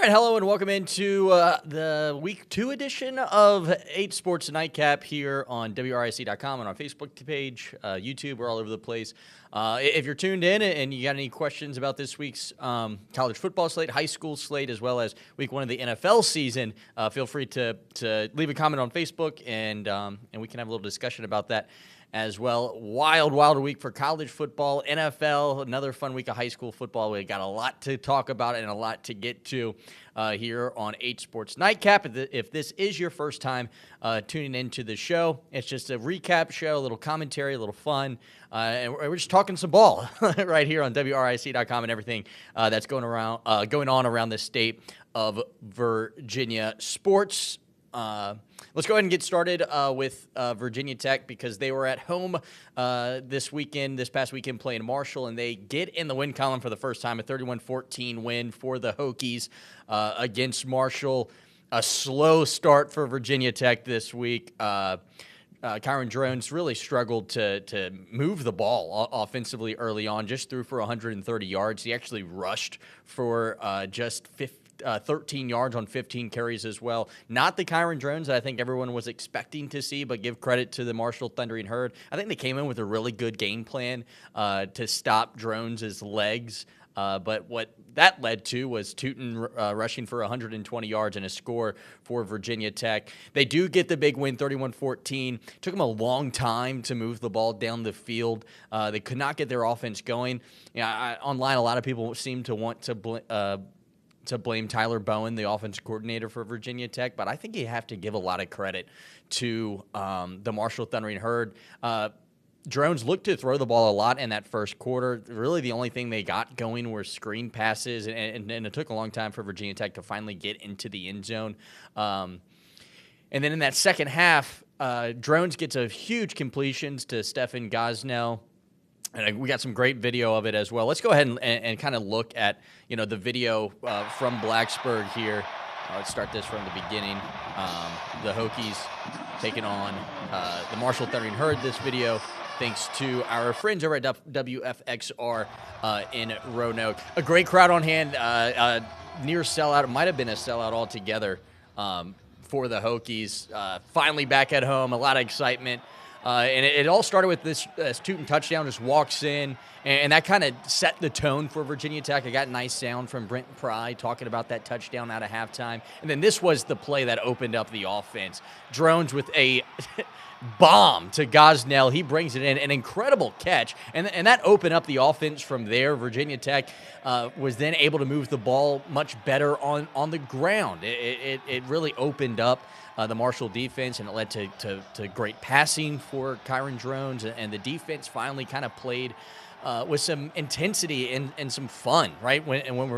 All right, hello and welcome into the Week 2 edition of 8 Sports Nightcap here on WRIC.com and our Facebook page, YouTube. We're all over the place. If you're tuned in and you got any questions about this week's college football slate, high school slate, as well as Week 1 of the NFL season, feel free to leave a comment on Facebook and we can have a little discussion about that as well. Wild week for college football, NFL, another fun week of high school football. We got a lot to talk about and a lot to get to here on 8 Sports Nightcap. If this is your first time tuning into the show, it's just a recap show, a little commentary, a little fun, and we're just talking some ball right here on WRIC.com and everything that's going on around the state of Virginia sports. Let's go ahead and get started with Virginia Tech because they were at home this past weekend playing Marshall, and they get in the win column for the first time, a 31-14 win for the Hokies against Marshall. A slow start for Virginia Tech this week. Kyron Drones really struggled to move the ball offensively early on, just threw for 130 yards. He actually rushed for just 13 yards on 15 carries as well. Not the Kyron Drones that I think everyone was expecting to see, but give credit to the Marshall Thundering Herd. I think they came in with a really good game plan to stop Drones' legs. But what that led to was Tootin rushing for 120 yards and a score for Virginia Tech. They do get the big win, 31-14. Took them a long time to move the ball down the field. They could not get their offense going. Online, a lot of people seem to want to blame Tyler Bowen, the offensive coordinator for Virginia Tech, but I think you have to give a lot of credit to the Marshall Thundering Herd. Drones looked to throw the ball a lot in that first quarter. Really, the only thing they got going were screen passes, and it took a long time for Virginia Tech to finally get into the end zone. And then in that second half, Drones gets a huge completions to Stephen Gosnell. And we got some great video of it as well. Let's go ahead and kind of look at, the video from Blacksburg here. Let's start this from the beginning. The Hokies taking on the Marshall Thundering Herd. This video, thanks to our friends over at WFXR in Roanoke. A great crowd on hand, near sellout. It might have been a sellout altogether for the Hokies. Finally back at home, a lot of excitement. And it all started with this Tootin touchdown, just walks in, and that kind of set the tone for Virginia Tech. I got nice sound from Brent Pry talking about that touchdown out of halftime. And then this was the play that opened up the offense. Drones with a bomb to Gosnell. He brings it in, an incredible catch. And that opened up the offense from there. Virginia Tech was then able to move the ball much better on the ground. It really opened up the Marshall defense, and it led to great passing for Kyron Drones, and the defense finally kind of played with some intensity and some fun, right? When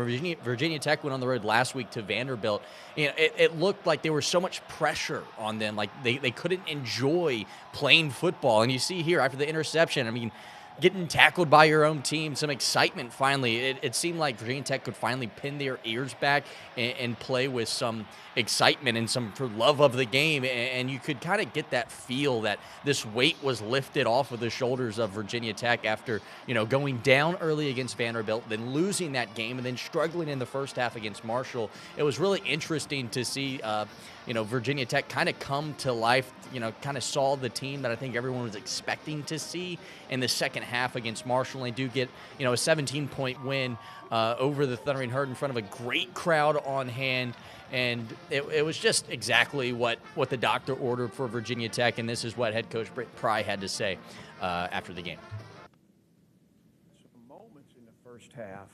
Virginia Tech went on the road last week to Vanderbilt, it looked like there was so much pressure on them, like they couldn't enjoy playing football. And you see here after the interception, I mean, getting tackled by your own team, some excitement finally. It seemed like Virginia Tech could finally pin their ears back and play with some excitement and some love of the game. And you could kind of get that feel that this weight was lifted off of the shoulders of Virginia Tech after, going down early against Vanderbilt, then losing that game, and then struggling in the first half against Marshall. It was really interesting to see, Virginia Tech kind of come to life, kind of saw the team that I think everyone was expecting to see in the second half against Marshall. They do get, a 17-point win over the Thundering Herd in front of a great crowd on hand. And it was just exactly what the doctor ordered for Virginia Tech, and this is what head coach Brent Pry had to say after the game. Some moments in the first half,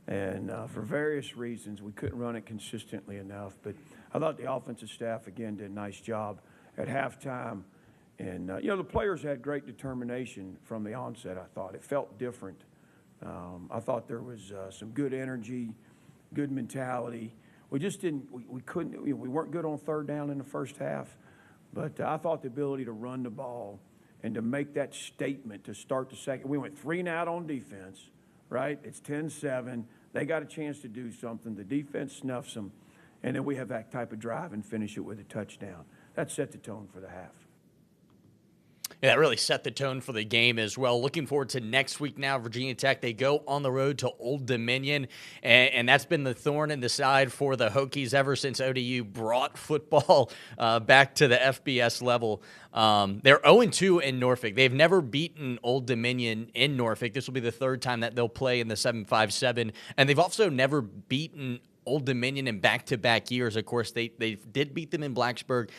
and for various reasons, we couldn't run it consistently enough. But I thought the offensive staff, again, did a nice job at halftime. And, the players had great determination from the onset, I thought. It felt different. I thought there was some good energy, good mentality. We just didn't, we couldn't, we weren't good on third down in the first half, but I thought the ability to run the ball and to make that statement to start the second, we went 3 and out on defense, right? It's 10-7. They got a chance to do something. The defense snuffs them, and then we have that type of drive and finish it with a touchdown. That set the tone for the half. Yeah, that really set the tone for the game as well. Looking forward to next week now. Virginia Tech, they go on the road to Old Dominion, and that's been the thorn in the side for the Hokies ever since ODU brought football back to the FBS level. They're 0-2 in Norfolk. They've never beaten Old Dominion in Norfolk. This will be the third time that they'll play in the 7-5-7, and they've also never beaten Old Dominion in back-to-back years. Of course, they did beat them in Blacksburg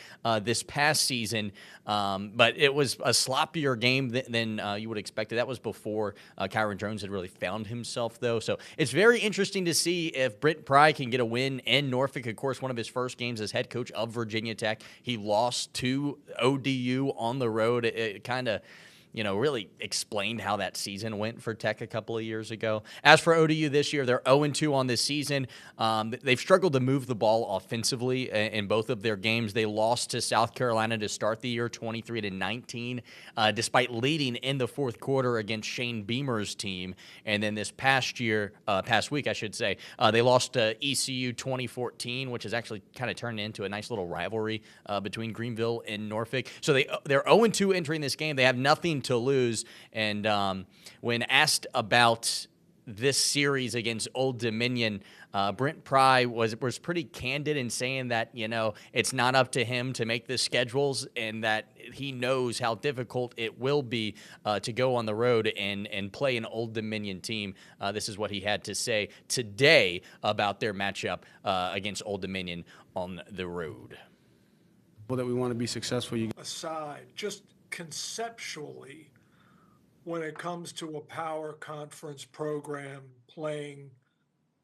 this past season, but it was a sloppier game than you would expect. That was before Kyron Jones had really found himself, though. So it's very interesting to see if Brent Pry can get a win in Norfolk. Of course, one of his first games as head coach of Virginia Tech. He lost to ODU on the road. It kind of really explained how that season went for Tech a couple of years ago. As for ODU this year, they're 0-2 on this season. They've struggled to move the ball offensively in both of their games. They lost to South Carolina to start the year 23-19, despite leading in the fourth quarter against Shane Beamer's team. And then this past week, I should say, they lost to ECU 2014, which has actually kind of turned into a nice little rivalry between Greenville and Norfolk. So they're 0-2 entering this game. They have nothing to lose. And when asked about this series against Old Dominion, Brent Pry was pretty candid in saying that, it's not up to him to make the schedules and that he knows how difficult it will be to go on the road and play an Old Dominion team. This is what he had to say today about their matchup against Old Dominion on the road. Well, that we want to be successful. Aside, just conceptually, when it comes to a power conference program playing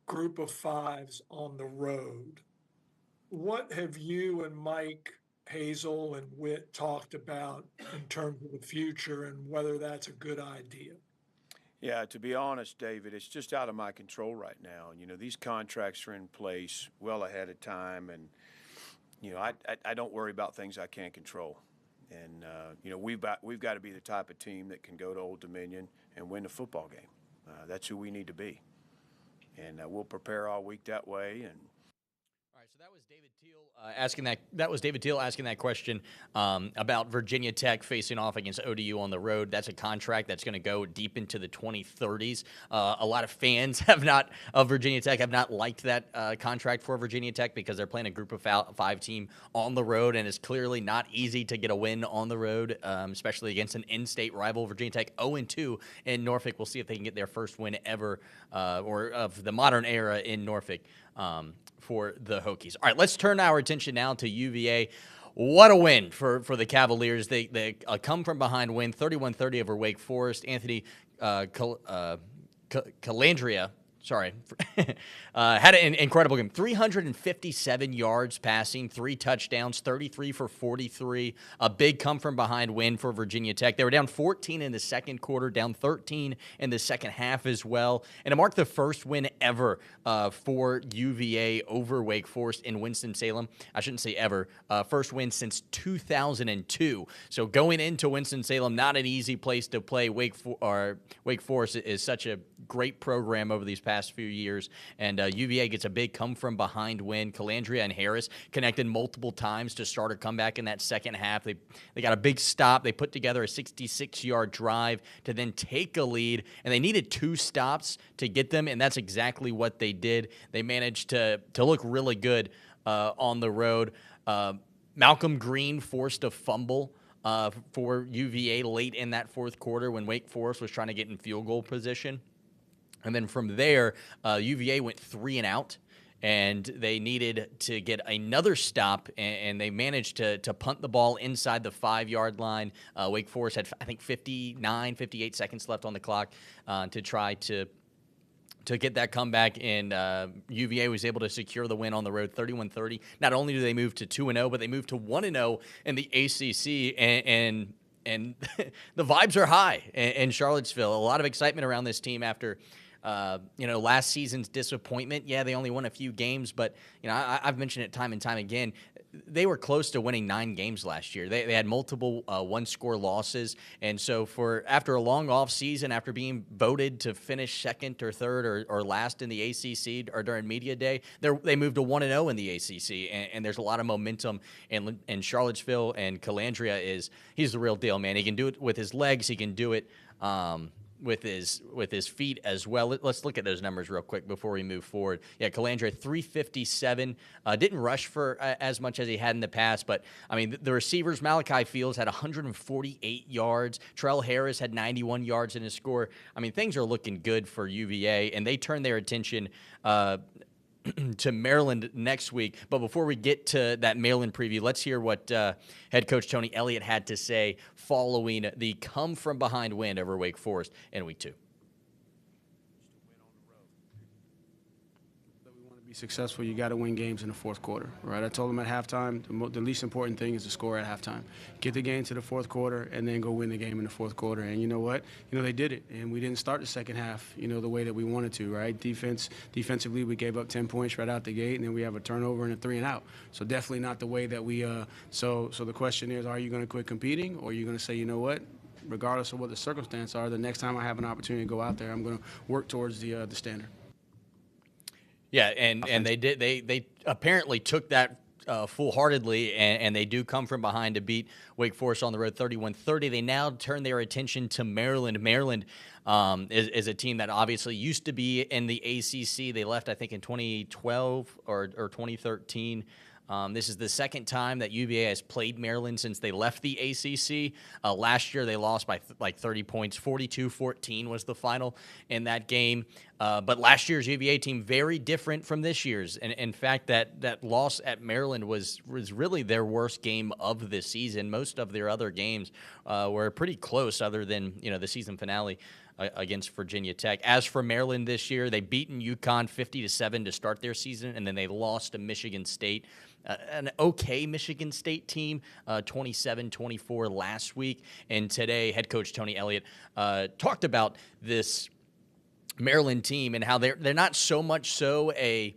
group of fives on the road, what have you and Mike Hazel and Witt talked about in terms of the future and whether that's a good idea? Yeah, to be honest, David, it's just out of my control right now. These contracts are in place well ahead of time, and I don't worry about things I can't control. And we've got to be the type of team that can go to Old Dominion and win the football game. That's who we need to be, and we'll prepare all week that way. And all right, so that was David Teal asking that. That was David Teal asking that question about Virginia Tech facing off against ODU on the road. That's a contract that's going to go deep into the 2030s. A lot of fans of Virginia Tech have not liked that contract for Virginia Tech because they're playing a group of five team on the road, and it's clearly not easy to get a win on the road, especially against an in-state rival. Virginia Tech 0-2 in Norfolk. We'll see if they can get their first win ever or of the modern era in Norfolk. For the Hokies. All right, let's turn our attention now to UVA. What a win for the Cavaliers. They come from behind win, 31-30 over Wake Forest. Anthony Calandria, had an incredible game. 357 yards passing, 3 touchdowns, 33 for 43. A big come-from-behind win for Virginia Tech. They were down 14 in the second quarter, down 13 in the second half as well. And it marked the first win ever for UVA over Wake Forest in Winston-Salem. I shouldn't say ever. First win since 2002. So going into Winston-Salem, not an easy place to play. Wake Forest is such a great program over these past few years, and UVA gets a big come-from-behind win. Calandria and Harris connected multiple times to start a comeback in that second half. They got a big stop. They put together a 66-yard drive to then take a lead, and they needed 2 stops to get them, and that's exactly what they did. They managed to look really good on the road. Malcolm Green forced a fumble for UVA late in that fourth quarter when Wake Forest was trying to get in field goal position. And then from there, UVA went 3 and out, and they needed to get another stop, and they managed to punt the ball inside the 5-yard line. Wake Forest had, I think, 58 seconds left on the clock to try to get that comeback, and UVA was able to secure the win on the road, 31-30. Not only do they move to 2-0, but they move to 1-0 in the ACC, and the vibes are high in Charlottesville. A lot of excitement around this team after last season's disappointment. Yeah, they only won a few games, but I've mentioned it time and time again. They were close to winning 9 games last year. They had multiple one-score losses, and so after a long off season, after being voted to finish second or third or last in the ACC or during media day, they moved to 1-0 in the ACC, and there's a lot of momentum in Charlottesville. And Calandria he's the real deal, man. He can do it with his legs. He can do it with his feet as well. Let's look at those numbers real quick before we move forward. Yeah, Calandria 357, didn't rush for as much as he had in the past, but I mean the receivers, Malachi Fields had 148 yards, Trell Harris had 91 yards in his score. I mean things are looking good for UVA, and they turn their attention to Maryland next week. But before we get to that Maryland preview, let's hear what head coach Tony Elliott had to say following the come-from-behind win over Wake Forest in week 2. Be successful, you got to win games in the fourth quarter, right? I told them at halftime, the least important thing is to score at halftime. Get the game to the fourth quarter and then go win the game in the fourth quarter. And you know what? They did it. And we didn't start the second half, the way that we wanted to, right? Defensively, we gave up 10 points right out the gate, and then we have a turnover and a 3-and-out. So definitely not the way that we so the question is, are you going to quit competing, or are you going to say, you know what? Regardless of what the circumstances are, the next time I have an opportunity to go out there, I'm going to work towards the standard. Yeah, and they did. They apparently took that full-heartedly, and they do come from behind to beat Wake Forest on the road 31-30. They now turn their attention to Maryland. Maryland is a team that obviously used to be in the ACC. They left, I think, in 2012 or 2013. This is the second time that UVA has played Maryland since they left the ACC. Last year, they lost by 30 points. 42-14 was the final in that game. But last year's UVA team, very different from this year's. And in fact, that loss at Maryland was really their worst game of the season. Most of their other games were pretty close, other than the season finale against Virginia Tech. As for Maryland this year, they beaten UConn 50-7 to start their season, and then they lost to Michigan State. An okay Michigan State team, 27-24 last week. And today, head coach Tony Elliott talked about this Maryland team and how they're not so much so a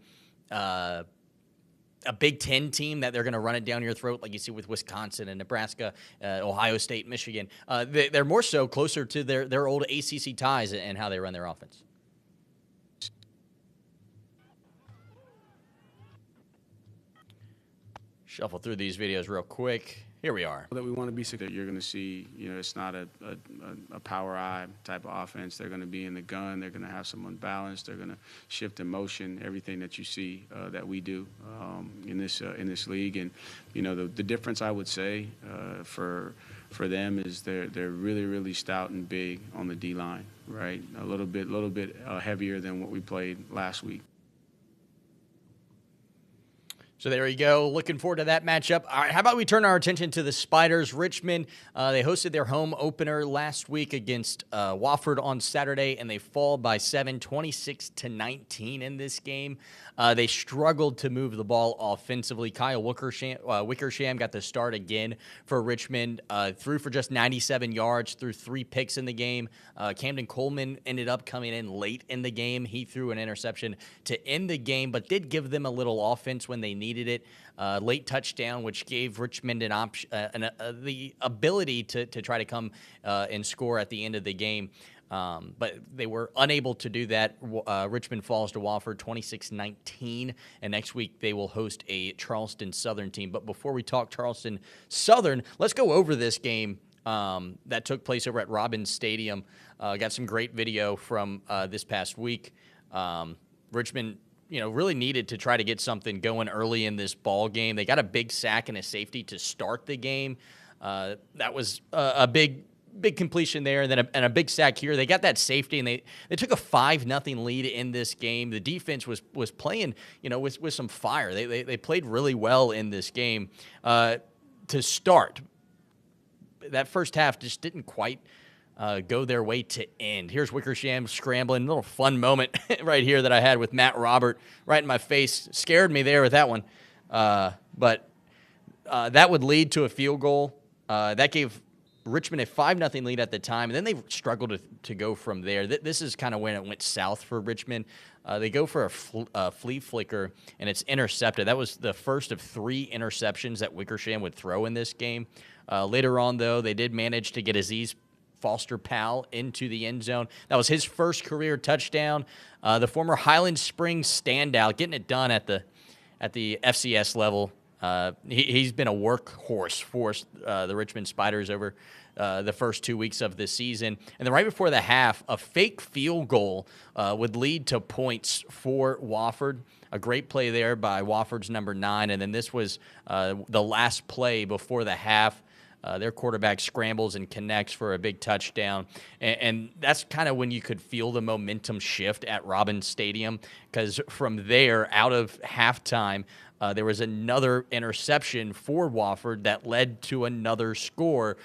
Big Ten team that they're going to run it down your throat like you see with Wisconsin and Nebraska, Ohio State, Michigan. They're more so closer to their old ACC ties and how they run their offense. Shuffle through these videos real quick. Here we are. That we want to be successful. You're going to see, it's not a power eye type of offense. They're going to be in the gun. They're going to have some unbalanced. They're going to shift in motion. Everything that you see that we do in this league, and the difference I would say for them is they're really, really stout and big on the D line, right? A little bit heavier than what we played last week. So there you go. Looking forward to that matchup. All right, how about we turn our attention to the Spiders? Richmond, they hosted their home opener last week against Wofford on Saturday, and they fall by 7, 26-19 in this game. They struggled to move the ball offensively. Kyle Wickersham got the start again for Richmond. Threw for just 97 yards, threw 3 picks in the game. Camden Coleman ended up coming in late in the game. He threw an interception to end the game, but did give them a little offense when they needed it. Late touchdown, which gave Richmond an option, the ability to try to come and score at the end of the game. But they were unable to do that. Richmond falls to Wofford 26-19, and next week they will host a Charleston Southern team. But before we talk Charleston Southern, let's go over this game that took place over at Robins Stadium. Got some great video from this past week. Richmond, really needed to try to get something going early in this ball game. They got a big sack and a safety to start the game. That was a big completion there, and then a big sack here. They got that safety, and they took a 5-0 lead in this game. The defense was playing, with some fire. They played really well in this game to start. That first half just didn't quite go their way to end. Here's Wickersham scrambling. A little fun moment right here that I had with Matt Robert right in my face. Scared me there with that one. But that would lead to a field goal. That gave Richmond a 5-0 lead at the time, and then they struggled to go from there. This is kind of when it went south for Richmond. They go for a flea flicker, and it's intercepted. That was the first of 3 interceptions that Wickersham would throw in this game. Later on, though, they did manage to get Aziz Foster-Powell into the end zone. That was his first career touchdown. The former Highland Springs standout, getting it done at the FCS level. He's been a workhorse for the Richmond Spiders over the first 2 weeks of the season. And then right before the half, a fake field goal would lead to points for Wofford. A great play there by Wofford's number 9. And then this was the last play before the half. Their quarterback scrambles and connects for a big touchdown. And that's kind of when you could feel the momentum shift at Robins Stadium, because from there, out of halftime, there was another interception for Wofford that led to another score.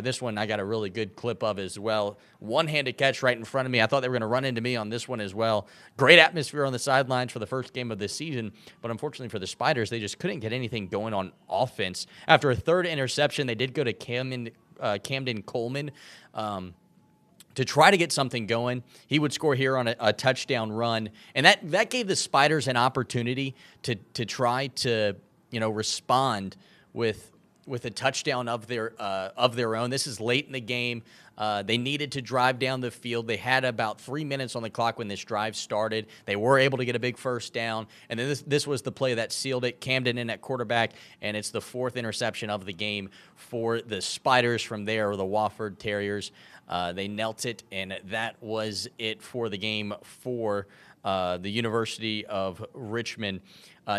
This one I got a really good clip of as well. One-handed catch right in front of me. I thought they were going to run into me on this one as well. Great atmosphere on the sidelines for the first game of this season, but unfortunately for the Spiders, they just couldn't get anything going on offense. After a third interception, they did go to Camden Coleman to try to get something going. He would score here on a touchdown run, and that gave the Spiders an opportunity to try to respond with a touchdown of their own. This is late in the game. They needed to drive down the field. They had about 3 minutes on the clock when this drive started. They were able to get a big first down, and then this was the play that sealed it. Camden in at quarterback, and it's the 4th interception of the game for the Spiders. From there, the Wofford Terriers. They knelt it, and that was it for the game for the University of Richmond.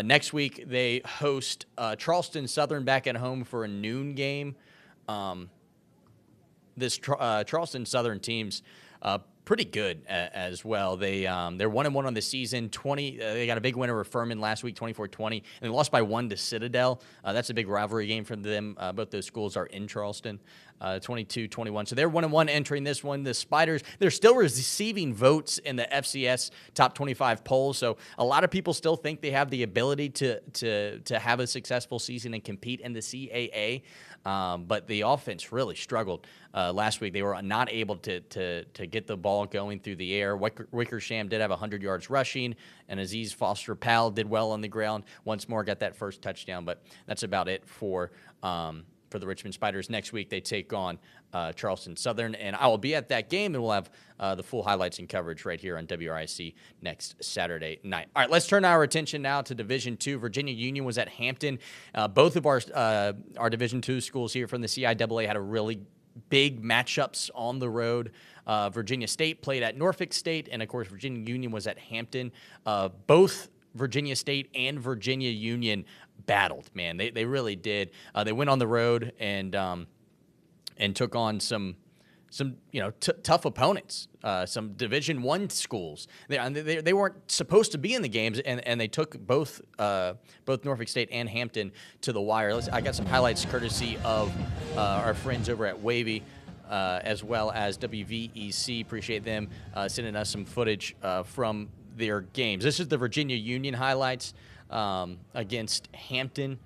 Next week, they host Charleston Southern back at home for a noon game. This Charleston Southern team's pretty good as well. They're 1-1 on the season. They got a big win over Furman last week, 24-20, and they lost by 1 to Citadel. That's a big rivalry game for them. Both those schools are in Charleston, 22-21. So they're 1-1 entering this one. The Spiders, they're still receiving votes in the FCS top 25 polls. So a lot of people still think they have the ability to have a successful season and compete in the CAA. But the offense really struggled last week. They were not able to get the ball going through the air. Wickersham did have 100 yards rushing, and Aziz Foster-Powell did well on the ground. Once more, got that first touchdown, but that's about it for the Richmond Spiders. Next week, they take on Charleston Southern, and I will be at that game, and we'll have the full highlights and coverage right here on WRIC next Saturday night. All right, let's turn our attention now to Division II. Virginia Union was at Hampton. Both of our Division II schools here from the CIAA had a really big matchups on the road. Virginia State played at Norfolk State, and, of course, Virginia Union was at Hampton. Both Virginia State and Virginia Union battled, man. They really did. They went on the road and took on some tough opponents, some Division I schools. They weren't supposed to be in the games, and they took both Norfolk State and Hampton to the wire. I got some highlights courtesy of our friends over at Wavy, as well as WVEC. Appreciate them sending us some footage from their games. This is the Virginia Union highlights against Hampton.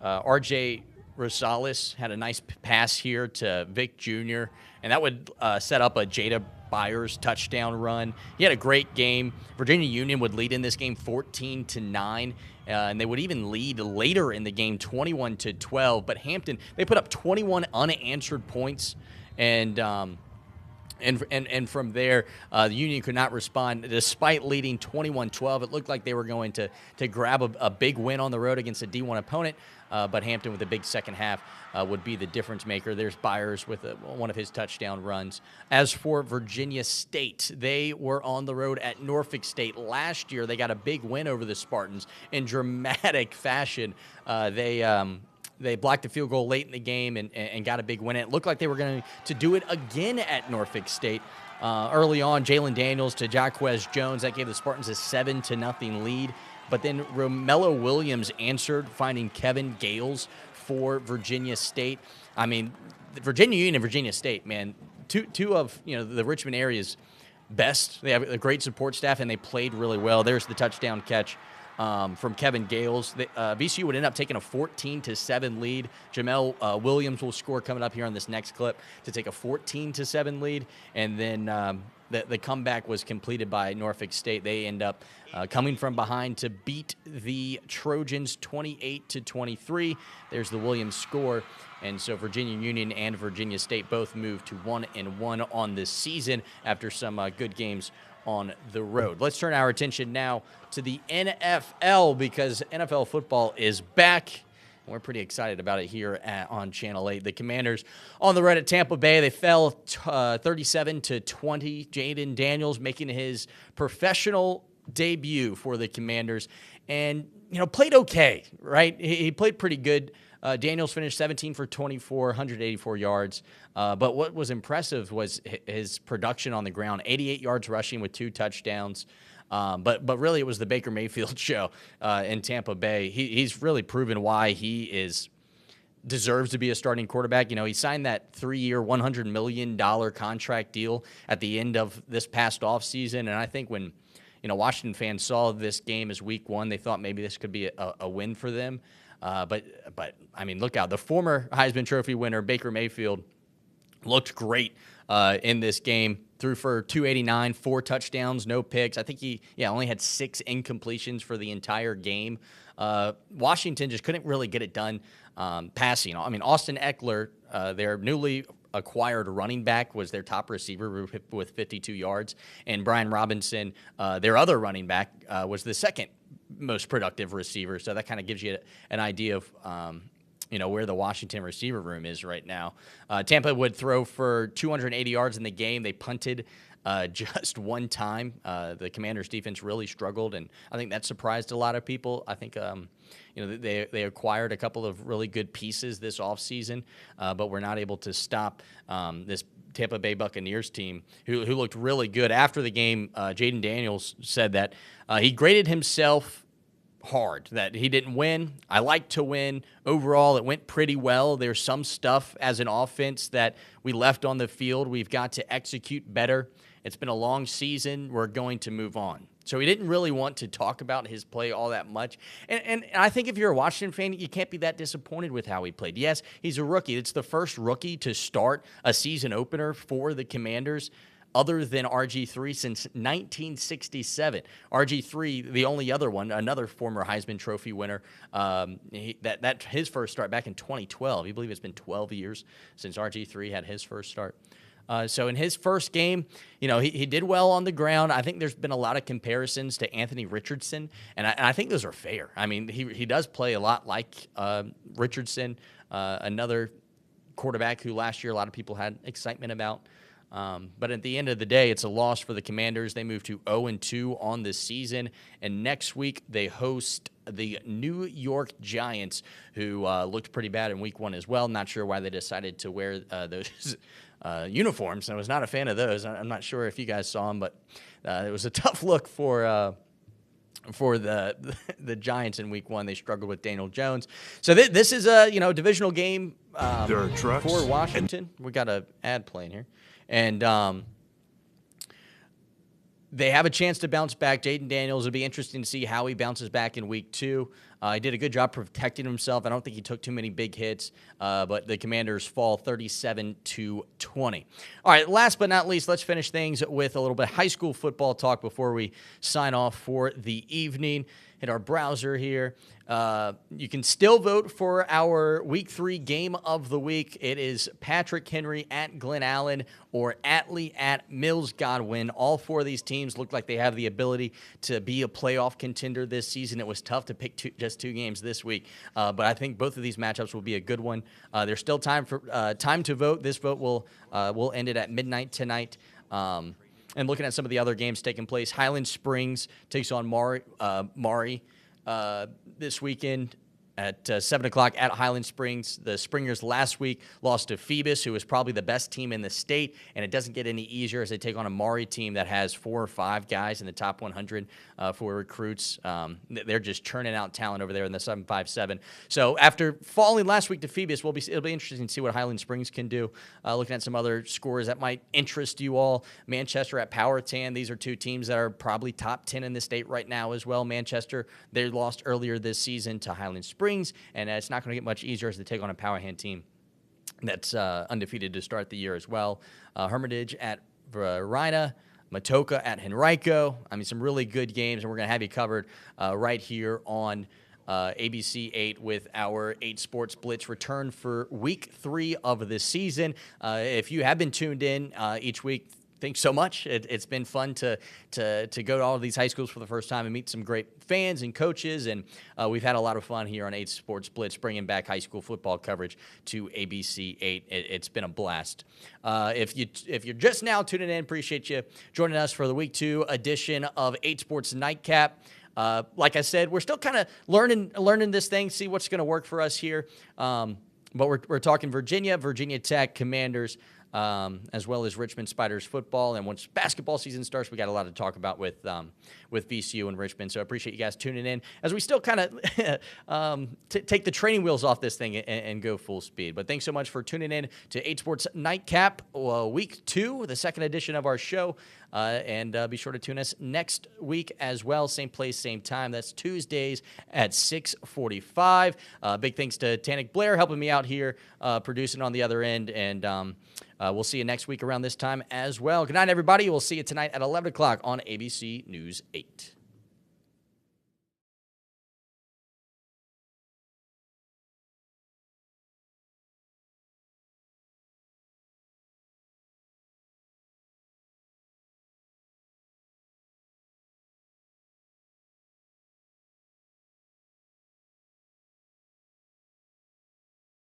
RJ Rosales had a nice pass here to Vic Jr., and that would set up a Jada Byers touchdown run. He had a great game. Virginia Union would lead in this game 14-9, and they would even lead later in the game 21-12. But Hampton, they put up 21 unanswered points, and from there, the Union could not respond. Despite leading 21-12, it looked like they were going to grab a big win on the road against a D1 opponent, but Hampton with a big second half would be the difference maker. There's Byers with one of his touchdown runs. As for Virginia State, they were on the road at Norfolk State last year. They got a big win over the Spartans in dramatic fashion. They blocked the field goal late in the game and got a big win. It looked like they were going to do it again at Norfolk State. Early on, Jalen Daniels to Jaquez Jones. That gave the Spartans a 7-0 lead. But then Romello Williams answered, finding Kevin Gales for Virginia State. I mean, Virginia Union and Virginia State, man, two of the Richmond area's best. They have a great support staff, and they played really well. There's the touchdown catch from Kevin Gales. VCU would end up taking a 14-7 lead. Jamel Williams will score coming up here on this next clip to take a 14-7 lead, and then the comeback was completed by Norfolk State. They end up coming from behind to beat the Trojans 28-23. There's the Williams score. And so Virginia Union and Virginia State both moved to 1-1 on this season after some good games on the road. Let's turn our attention now to the NFL, because NFL football is back. And we're pretty excited about it here on Channel 8. The Commanders on the road at Tampa Bay, they fell 37-20. Jaden Daniels making his professional debut for the Commanders, and played okay, right? He played pretty good. Daniels finished 17 for 24, 184 yards. But what was impressive was his production on the ground, 88 yards rushing with 2 touchdowns. But really it was the Baker Mayfield show in Tampa Bay. He's really proven why he deserves to be a starting quarterback. He signed that 3-year, $100 million contract deal at the end of this past offseason. And I think when Washington fans saw this game as week 1, they thought maybe this could be a win for them. But I mean, look out. The former Heisman Trophy winner, Baker Mayfield, looked great in this game. Threw for 289, 4 touchdowns, no picks. I think he only had 6 incompletions for the entire game. Washington just couldn't really get it done passing. I mean, Austin Eckler, their newly acquired running back, was their top receiver with 52 yards. And Brian Robinson, their other running back, was the second most productive receiver. So that kind of gives you an idea of where the Washington receiver room is right now. Tampa would throw for 280 yards in the game. They punted just one time. The Commanders' defense really struggled, and I think that surprised a lot of people. I think they acquired a couple of really good pieces this offseason, but were not able to stop this Tampa Bay Buccaneers team, who looked really good. After the game, Jaden Daniels said that he graded himself hard, that he didn't win. I like to win. Overall, it went pretty well. There's some stuff as an offense that we left on the field. We've got to execute better. It's been a long season. We're going to move on. So he didn't really want to talk about his play all that much. And I think if you're a Washington fan, you can't be that disappointed with how he played. Yes, he's a rookie. It's the first rookie to start a season opener for the Commanders other than RG3 since 1967. RG3, the only other one, another former Heisman Trophy winner, his first start back in 2012. You believe it's been 12 years since RG3 had his first start. So in his first game, he did well on the ground. I think there's been a lot of comparisons to Anthony Richardson, and I think those are fair. I mean, he does play a lot like Richardson, another quarterback who last year a lot of people had excitement about. But at the end of the day, it's a loss for the Commanders. They move to 0-2 on this season, and next week they host the New York Giants, who looked pretty bad in week 1 as well. Not sure why they decided to wear those uniforms. I was not a fan of those. I'm not sure if you guys saw them, but it was a tough look for the Giants in week 1. They struggled with Daniel Jones. So this is a divisional game for Washington. We got an ad playing here. And they have a chance to bounce back. Jaden Daniels, it'll be interesting to see how he bounces back in week 2. He did a good job protecting himself. I don't think he took too many big hits, but the Commanders fall 37-20. All right, last but not least, let's finish things with a little bit of high school football talk before we sign off for the evening. Hit our browser here. You can still vote for our Week 3 game of the week. It is Patrick Henry at Glen Allen or Atlee at Mills Godwin. All 4 of these teams look like they have the ability to be a playoff contender this season. It was tough to pick just 2 games this week, but I think both of these matchups will be a good one. There's still time to vote. This vote will end it at midnight tonight. And looking at some of the other games taking place, Highland Springs takes on Maury this weekend. at 7 o'clock at Highland Springs. The Springers last week lost to Phoebus, who is probably the best team in the state, and it doesn't get any easier as they take on a Maury team that has 4 or 5 guys in the top 100 for recruits. They're just churning out talent over there in the 757. So after falling last week to Phoebus, it'll be interesting to see what Highland Springs can do. Looking at some other scores that might interest you all. Manchester at Powhatan. These are 2 teams that are probably top 10 in the state right now as well. Manchester, they lost earlier this season to Highland Springs, and it's not going to get much easier as they take on a Powhatan team that's undefeated to start the year as well. Hermitage at Verina, Matoka at Henrico. I mean, some really good games, and we're going to have you covered right here on ABC 8 with our 8 Sports Blitz return for week 3 of the season. If you have been tuned in each week, thanks so much. It's been fun to go to all of these high schools for the first time and meet some great fans and coaches, and we've had a lot of fun here on 8 Sports Blitz, bringing back high school football coverage to ABC 8. It's been a blast. If you're just now tuning in, appreciate you joining us for the Week 2 edition of 8 Sports Nightcap. Like I said, we're still kind of learning this thing, see what's going to work for us here. But we're talking Virginia Tech, Commanders, as well as Richmond Spiders football. And once basketball season starts, we got a lot to talk about with VCU and Richmond. So I appreciate you guys tuning in as we still kind of take the training wheels off this thing and go full speed. But thanks so much for tuning in to 8 Sports Nightcap, Week 2, the second edition of our show. And be sure to tune us next week as well. Same place, same time. That's Tuesdays at 6:45. Big thanks to Tanik Blair helping me out here, producing on the other end. And we'll see you next week around this time as well. Good night, everybody. We'll see you tonight at 11 o'clock on ABC News 8.